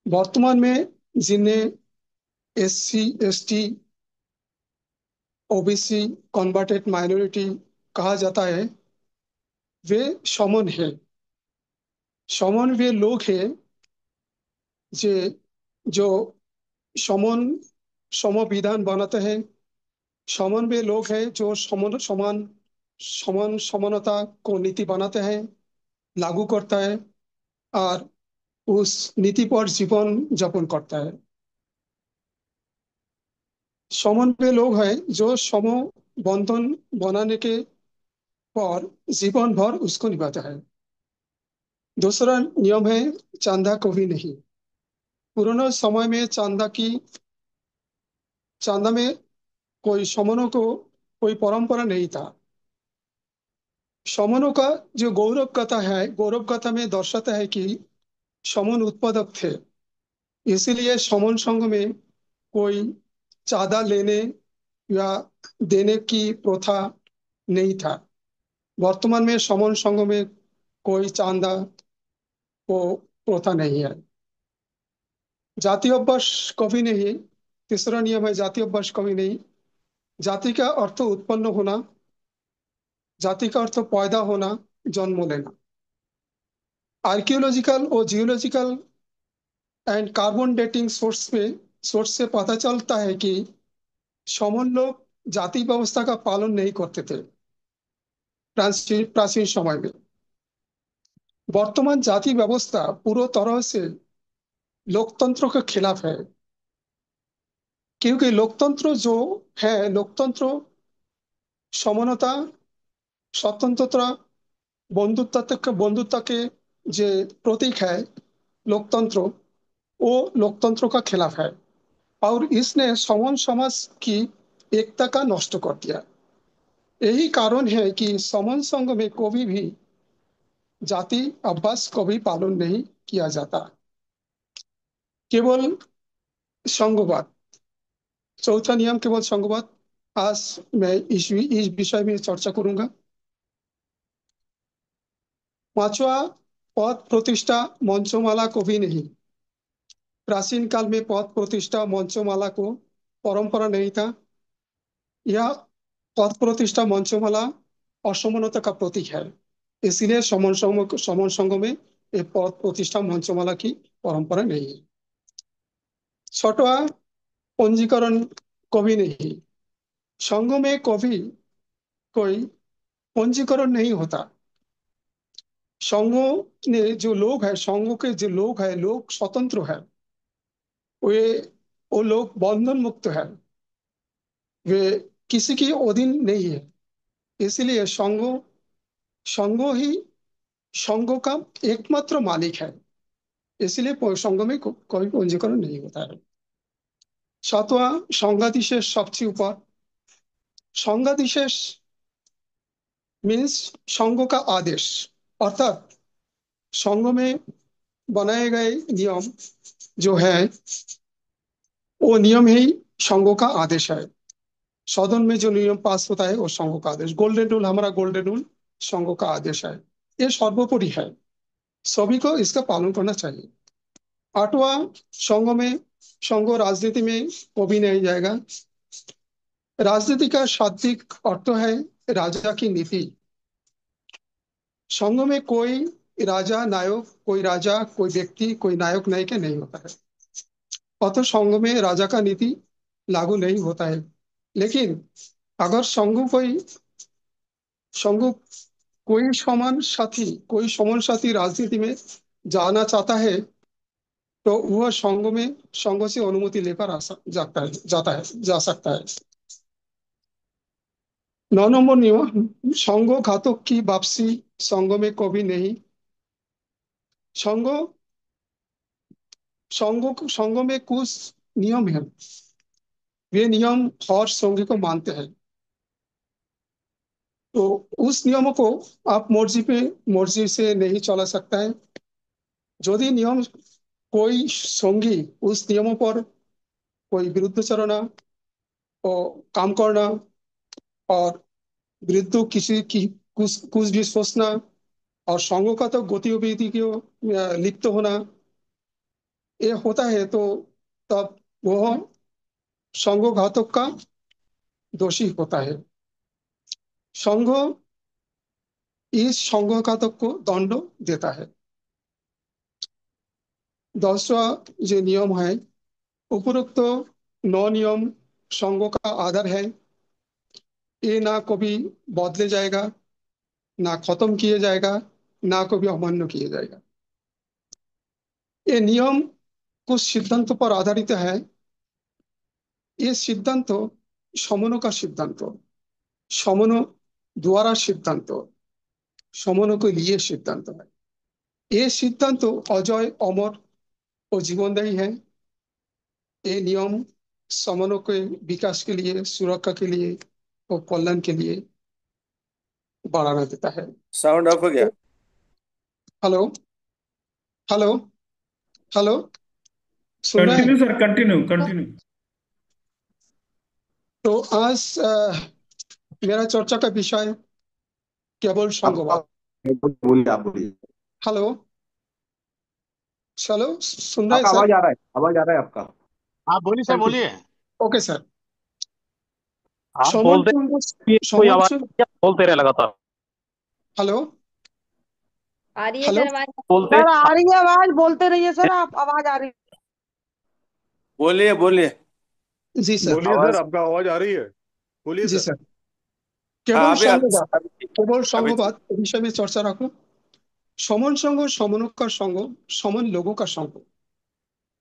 वर्तमान में जिन्हें SC ST OBC converted minority कहा जाता है, वे समन है। समन वे लोग हैं जे जो समन संविधान बनाते हैं। समन वे लोग हैं जो समान समानता को नीति बनाते हैं, लागू करता है और उस नीति पर जीवन यापन करता है। समन वे लोग हैं जो सम बंधन बनाने के पर जीवन भर उसको निभाता है। दूसरा नियम है, चांदा कभी नहीं। पुराने समय में चांदा में कोई समनों को कोई परंपरा नहीं था। समनों का जो गौरव कथा है, गौरव कथा में दर्शाता है कि समन उत्पादक थे, इसीलिए समन संघ में कोई चांदा लेने या देने की प्रथा नहीं था। वर्तमान में समन संघ में कोई चांदा को प्रथा नहीं है। जाति अभ्यास कभी नहीं। तीसरा नियम है, जाति अभ्यास कभी नहीं। जाति का अर्थ उत्पन्न होना, जाति का अर्थ पैदा होना, जन्म लेना। आर्कियोलॉजिकल और geological and carbon dating source से पता चलता है कि समन लोग जाति व्यवस्था का पालन नहीं करते थे प्राचीन प्राचीन समय में। वर्तमान जाति व्यवस्था पूरी तरह से लोकतंत्र के खिलाफ है, क्योंकि लोकतंत्र जो है, लोकतंत्र समानता, स्वतंत्रता, बंधुत्व के जो प्रतीक है लोकतंत्र, वो लोकतंत्र का खिलाफ है और इसने समान समाज की एकता का नष्ट कर दिया। यही कारण है कि समान संघ में कभी भी जाति अभ्यास कभी पालन नहीं किया जाता, केवल संघवाद। चौथा नियम केवल संघवाद। आज मैं इस विषय में चर्चा करूंगा। पांचवा, पद प्रतिष्ठा मंचोमाला को भी नहीं। प्राचीन काल में पद प्रतिष्ठा मंचोमाला को परंपरा नहीं था। यह पद प्रतिष्ठा मंचोमाला असमानता का प्रतीक है, इसलिए समन संघ में ये पद प्रतिष्ठा मंचोमाला की परंपरा नहीं है। छठवा, पंजीकरण कभी नहीं। संघ में कभी कोई पंजीकरण नहीं होता। संघों ने जो लोग हैं, संघों के जो लोग हैं, लोग स्वतंत्र है। वे वो लोग बंधन मुक्त है, वे किसी की अधीन नहीं है। इसलिए संघो ही संघों का एकमात्र मालिक है, इसलिए संघ में कोई पंजीकरण नहीं होता है। सातवां, संघातिशेष सबसे ऊपर। संघातिशेष मीन्स संघ का आदेश, अर्थात संघ में बनाए गए नियम जो है, वो नियम ही संघों का आदेश है। सदन में जो नियम पास होता है वो संघों का आदेश। गोल्डन रूल, हमारा गोल्डन रूल संघों का आदेश है। ये सर्वोपरि है, सभी को इसका पालन करना चाहिए। आठवां, संघ में संघ राजनीति में कभी नहीं जाएगा। राजनीति का शाब्दिक अर्थ है राजा की नीति। संघ में कोई राजा नायक, कोई राजा, कोई व्यक्ति, कोई नायक नायिका नहीं होता है, अतः संघ में राजा का नीति लागू नहीं होता है। लेकिन अगर संघ कोई समान साथी राजनीति में जाना चाहता है, तो वह संघ से अनुमति लेकर जा सकता है। 9 नंबर नियम, संघ घातक की वापसी संघ में कभी नहीं। संघ संघ में कुछ नियम है, वे नियम हर संघ को मानते हैं। तो उस नियमों को आप मर्जी से नहीं चला सकता है। यदि नियम कोई संघी उस नियमों पर कोई विरुद्ध चलना और काम करना और विरुद्ध किसी की कुछ भी सोचना और संघों का तो गतिविधि को लिप्त होना, ये होता है तो तब वह संघघातक का दोषी होता है। संघ इस संघघातक को दंड देता है। 10वां जो नियम है, उपरोक्त 9 नियम संघ का आधार है। ये ना कभी बदले जाएगा, ना खत्म किया जाएगा, ना कभी अमान्य किया जाएगा। ये नियम कुछ सिद्धांतों पर आधारित है। ये सिद्धांत समन्वय का सिद्धांत, समन्वय द्वारा सिद्धांत, समन्वय के लिए सिद्धांत है। ये सिद्धांत अजय, अमर और जीवनदायी है। ये नियम समन्वय के विकास के लिए, सुरक्षा के लिए और कल्याण के लिए बढ़ावा देता है। साउंड ऑफ हो गया। हेलो, हेलो, हेलो, सुन रहे कंटिन्यू हैं? Sir, continue continue. तो आज मेरा चर्चा का विषय केवल आपका संघवाद। बोलिए, आप बोलिए। हेलो, चलो, सुन रहे हैं आपका सर? आवाज आ रहा है, आवाज आ रहा है आपका। आप बोलिए सर, थैंक यू। बोलिए। Okay sir. आप समन बोलते संघ, रहिए, कोई समन आवाज संघ। नहीं, आप बोलते रहे लगातार। हेलो, आ रही है हेलो, सर आवाज? बोलते सर आ रही है आवाज, बोलते रहिए सर, आप आवाज आ रही बोलिए बोलिए। जी सर। बोलिए सर, आवाज। आपका आवाज आ रही है। बोलिए जी सर। सर। हाँ, केवल अभी संघवाद, केवल अभी संघवाद विषय में चर्चा रखो। समन संघ, समन्वय का संघ, समन लोगों का संघ।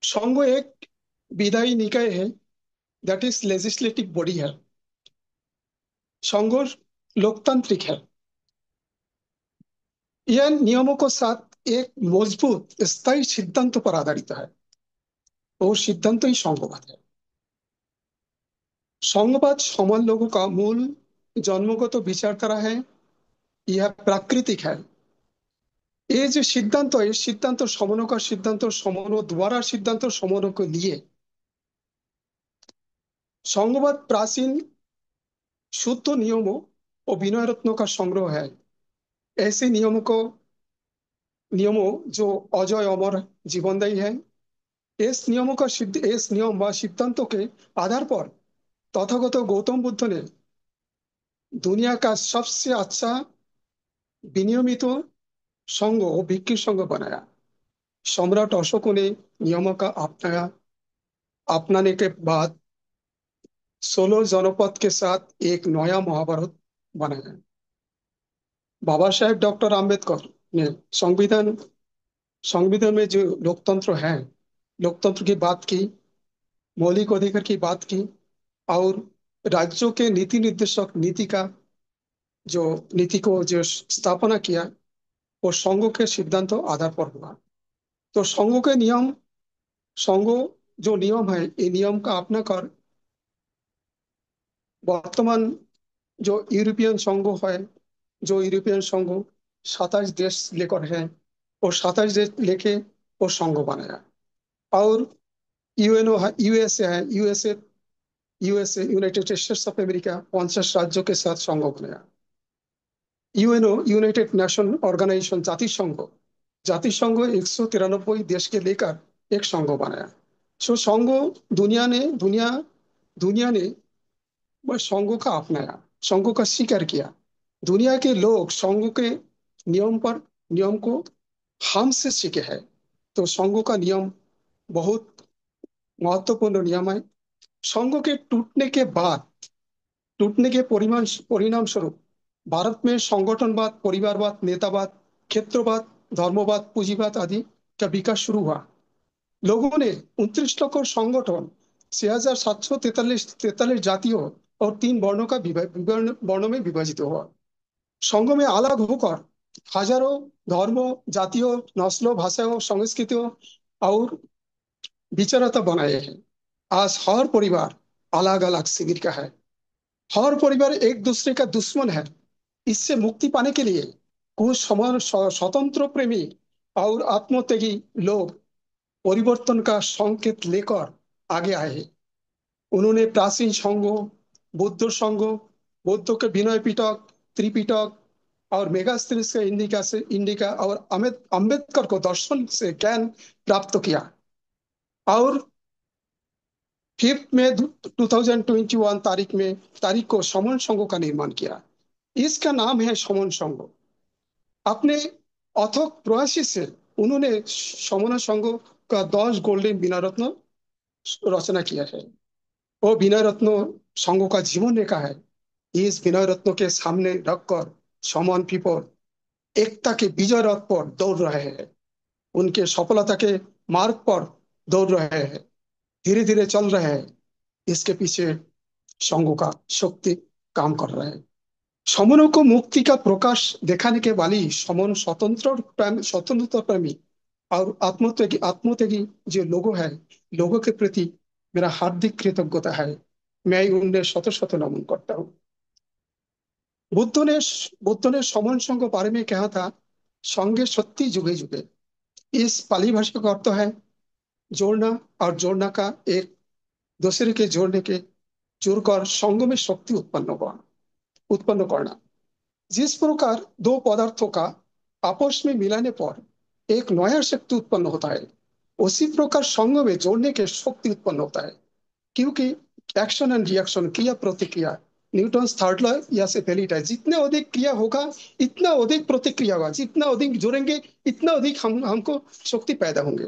संघ एक विधायी निकाय है, दैट इज लेजिस्लेटिव बॉडी है। संघ लोकतांत्रिक है। यह नियमों के साथ एक मजबूत स्थायी सिद्धांत पर आधारित है, और सिद्धांत ही संघवाद है। संघवाद समान लोगों का मूल जन्मगत विचारधारा है। यह प्राकृतिक है। ये जो सिद्धांत है, सिद्धांत समन्वय का सिद्धांत, समन्वय द्वारा सिद्धांत, समन्वय को लिए। संघवाद प्राचीन शुद्ध नियमों और विनय रत्नों का संग्रह है। ऐसे नियमों जो अजय, अमर, जीवनदायी है। इस नियम व सिद्धांतों के आधार पर तथागत गौतम बुद्ध ने दुनिया का सबसे अच्छा विनियमित संघ और भिक्षु संघ बनाया। सम्राट अशोक ने नियमों का अपनाने के बाद 16 जनपद के साथ एक नया महाभारत बनाया। बाबा साहेब डॉक्टर आम्बेडकर ने संविधान संविधान में जो लोकतंत्र है, लोकतंत्र की बात की, मौलिक अधिकार की बात की, और राज्यों के नीति निर्देशक जो नीति को जो स्थापना किया, वो संघों के सिद्धांतों आधार पर हुआ। तो संघों जो नियम है, ये नियम का अपना कर वर्तमान जो यूरोपियन संघ है, जो यूरोपियन संघ 27 देश लेकर है, और 27 देश लेके वो संघ बनाया। और यूएनओ है, यूएसए है, USA United states of America 50 राज्यों के साथ संघ बनाया। यूएनओ, यूनाइटेड नेशन ऑर्गेनाइजेशन, जातिसंघ 193 देश के लेकर एक संघ बनाया। सो संघ, दुनिया ने दुनिया दुनिया ने बस संघों का अपनाया, संघों का स्वीकार किया। दुनिया के लोग संघों के नियम को हमसे सीखे हैं। तो संघों का नियम बहुत महत्वपूर्ण नियम है। संघों के टूटने के परिणाम स्वरूप भारत में संगठनवाद, परिवारवाद, नेतावाद, क्षेत्रवाद, धर्मवाद, पूंजीवाद आदि का विकास शुरू हुआ। लोगों ने 29 लाख संगठन, 6,743 जातियों और 3 वर्णों का वर्णों में विभाजित हुआ। संघ में अलग होकर हजारों धर्मों, जातियों, नस्लों, भाषाओं, संस्कृतियों और विचारता बनाए हैं। आज हर परिवार अलग अलग शिविर का है। हर परिवार एक दूसरे का दुश्मन है। इससे मुक्ति पाने के लिए कुछ स्वतंत्र प्रेमी और आत्मत्यागी लोग परिवर्तन का संकेत लेकर आगे आए हैं। उन्होंने प्राचीन संघों, बुद्ध बुद्ध के विनय पिटक, त्रिपिटक और मेगास्थनीज से इंडिका और अम्बेडकर को दर्शन से ज्ञान प्राप्त किया। और 5 मई 2021 तारीख को समन संघ का निर्माण किया। इसका नाम है समन संघ। अपने अथक प्रयास से उन्होंने समन संघ का 10 गोल्डन बीना रत्न रचना किया है। वो बीना रत्न संघ का जीवन रेखा है। इस बीना रत्न के सामने रखकर समन पीपल एकता के विजय रथ पर दौड़ रहे हैं, उनके सफलता के मार्ग पर दौड़ रहे हैं, धीरे धीरे चल रहे हैं। इसके पीछे संघों का शक्ति काम कर रहा है। समनों को मुक्ति का प्रकाश दिखाने के वाली समन स्वतंत्रता प्रेमी और आत्मत्यागी जो लोगों है, लोगों के प्रति मेरा हार्दिक कृतज्ञता है। मैं उन्हें शत शत नमन करता हूँ। बुद्ध ने समन संघ के बारे में कहा था, संघे सत्य जुगे जुगे। इस पाली भाषा का अर्थ है जोड़ना, और जोड़ना का एक दूसरे के जोड़ने के जुड़कर संघ में शक्ति उत्पन्न करना। जिस प्रकार दो पदार्थों का आपस में मिलाने पर एक नया शक्ति उत्पन्न होता है, उसी प्रकार संघ में जोड़ने के शक्ति उत्पन्न होता है। क्योंकि एक्शन एंड रिएक्शन, क्रिया प्रतिक्रिया, न्यूटन थर्ड लॉ या से वैलिड है। जितने अधिक क्रिया होगा इतना अधिक प्रतिक्रिया होगा, जितना अधिक जोड़ेंगे इतना अधिक हमको शक्ति पैदा होंगे।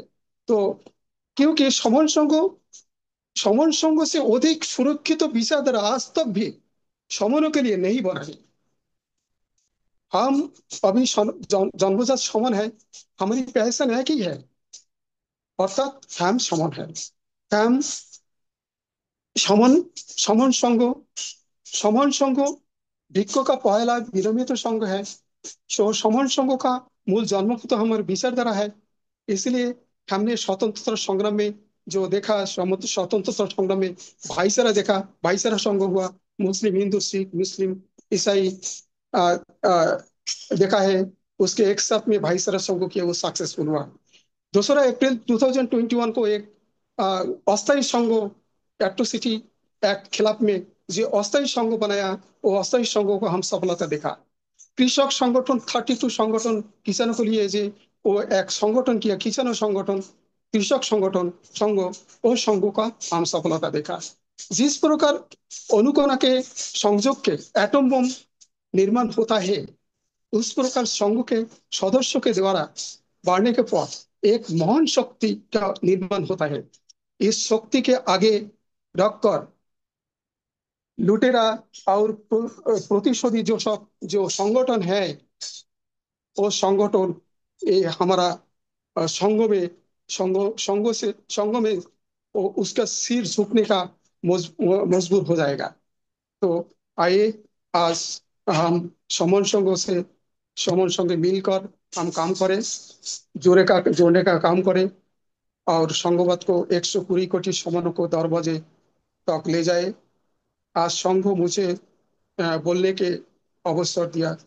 तो क्योंकि समन संघ से अधिक सुरक्षित विचारधारा आज तक भी समनों के लिए नहीं बना है। हम अभी जन्मजात समन है, हमारी पहचान एक ही है, अर्थात हम समन है। हम समन संघ भिक्को का पहला विरमित संघ है। समन संघ का मूल जन्मभूत हमारे विचारधारा है। इसलिए हमने स्वतंत्रता संग्राम में जो देखा, स्वतंत्रता संग्राम में भाईचारा देखा, भाईचारा संघ हुआ। मुस्लिम, हिंदू, सिख, मुस्लिम, ईसाई देखा है, उसके एक साथ में भाईचारा संघ किया, वो सक्सेसफुल हुआ। 2 अप्रैल 2021 को एक अस्थायी संघ एट्रोसिटी एक्ट खिलाफ में जो अस्थायी संघ बनाया, वो अस्थायी संघ को हम सफलता देखा। कृषक संगठन 32 संगठन किसानों के लिए जो वो एक संगठन किया, किसान संगठन, कृषक संगठन संघ, वो संघों का हम सफलता देखा। जिस प्रकार अणुकणा के संयोग के एटम बम निर्माण होता है, उस प्रकार संघ के सदस्यों के द्वारा बढ़ने के बाद एक महान शक्ति का निर्माण होता है। इस शक्ति के आगे रखकर लुटेरा और प्रतिशोधी जो संगठन है, वो संगठन ये हमारा संघ में उसका सिर झुकने का मजबूर हो जाएगा। तो आइए आज हम समन संघ मिलकर हम काम करें, जोड़ने का काम करें और संघवाद को 120 कोटि समनों को दरवाजे तक ले जाए। आज संघ मुझे बोलने के अवसर दिया,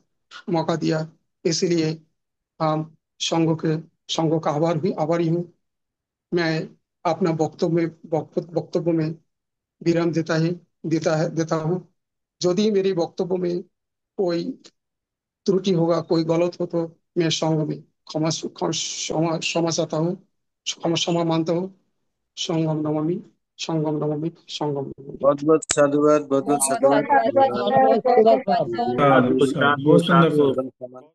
मौका दिया, इसलिए हम संघ का आभारी हूँ। मैं अपना वक्तव्य में विराम देता हूँ। यदि मेरी वक्तव्य में कोई त्रुटि होगा, कोई गलत हो, तो मैं संघ में क्षमा चाहता हूँ, क्षमा मानता हूँ। संगम नमामि, संगम नमामि, संगम नमामि। बहुत बहुत साधुवाद, बहुत बहुत बहुत बहुत साधुवाद। साधुवाद धन्यवाद। सर, बहुत बहुत साधुवाद सर। साधु साधु साधु बहुत सुंदर साधु सर। वंदन।